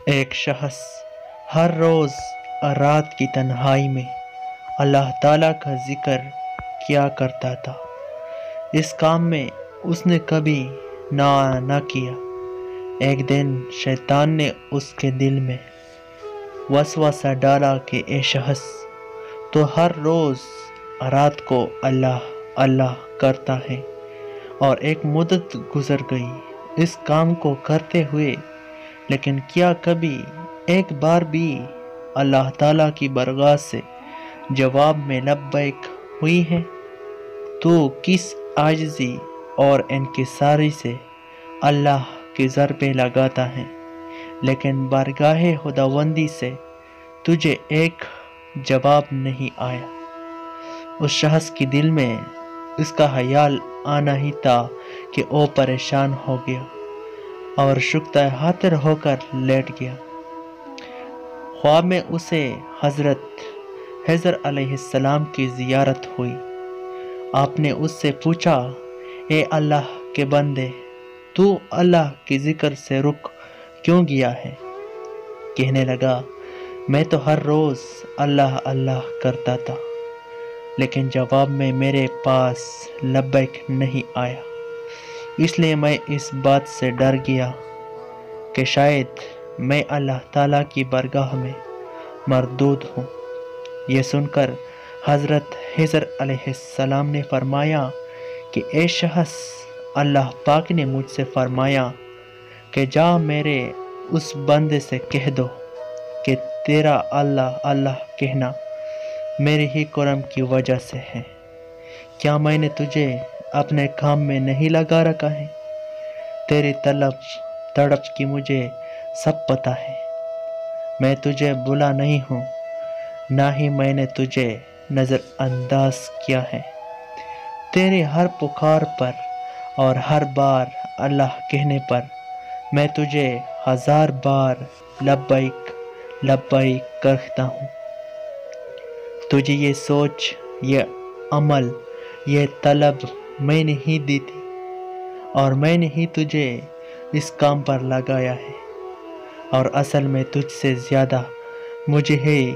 ایک شخص ہر روز رات کی تنہائی میں اللہ تعالیٰ کا ذکر کیا کرتا تھا۔ اس کام میں اس نے کبھی نہ کیا۔ ایک دن شیطان نے اس کے دل میں وسوسہ ڈالا کہ اے شخص، تو ہر روز رات کو اللہ اللہ کرتا ہے، اور ایک مدت گزر گئی اس کام کو کرتے ہوئے، لیکن کیا کبھی ایک بار بھی اللہ تعالیٰ کی بارگاہ سے جواب میں لبیک ہوئی ہے؟ تو کس عاجزی اور انکساری سے اللہ کی ضربیں لگاتا ہے، لیکن بارگاہ خداوندی سے تجھے ایک جواب نہیں آیا۔ اس شخص کے دل میں اس کا خیال آنا ہی تھا کہ وہ پریشان ہو گیا اور شکتہ خاطر ہو کر لیٹ گیا۔ خواب میں اسے حضرت خضر علیہ السلام کی زیارت ہوئی۔ آپ نے اس سے پوچھا، اے اللہ کے بندے، تو اللہ کے ذکر سے رک کیوں گیا ہے؟ کہنے لگا، میں تو ہر روز اللہ اللہ کرتا تھا، لیکن جواب میں میرے پاس لبیک نہیں آیا، اس لیے میں اس بات سے ڈر گیا کہ شاید میں اللہ تعالیٰ کی بارگاہ میں مردود ہوں۔ یہ سن کر حضرت خضر علیہ السلام نے فرمایا کہ اے شخص، اللہ پاک نے مجھ سے فرمایا کہ جا میرے اس بندے سے کہہ دو کہ تیرا اللہ اللہ کہنا میرے ہی کرم کی وجہ سے ہے۔ کیا میں نے تجھے اپنے کام میں نہیں لگا رکھا ہے؟ تیری تڑپ کی مجھے سب پتا ہے۔ میں تجھے بھولا نہیں ہوں، نہ ہی میں نے تجھے نظر انداز کیا ہے۔ تیرے ہر پکار پر اور ہر بار اللہ کہنے پر میں تجھے 1000 بار لبیک لبیک کہتا ہوں۔ تجھے یہ سوچ، یہ عمل، یہ طلب میں نے ہی دی تھی، اور میں نے ہی تجھے اس کام پر لگایا ہے، اور اصل میں تجھ سے زیادہ مجھے ہی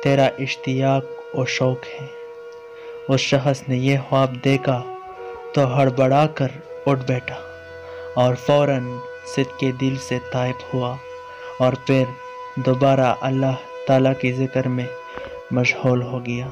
تیرا اشتیاق و شوق ہے۔ اس شخص نے یہ خواب دیکھا تو ہڑبڑا کر اٹھ بیٹھا اور فوراً صدقے دل سے تائب ہوا، اور پھر دوبارہ اللہ تعالیٰ کے ذکر میں مشغول ہو گیا۔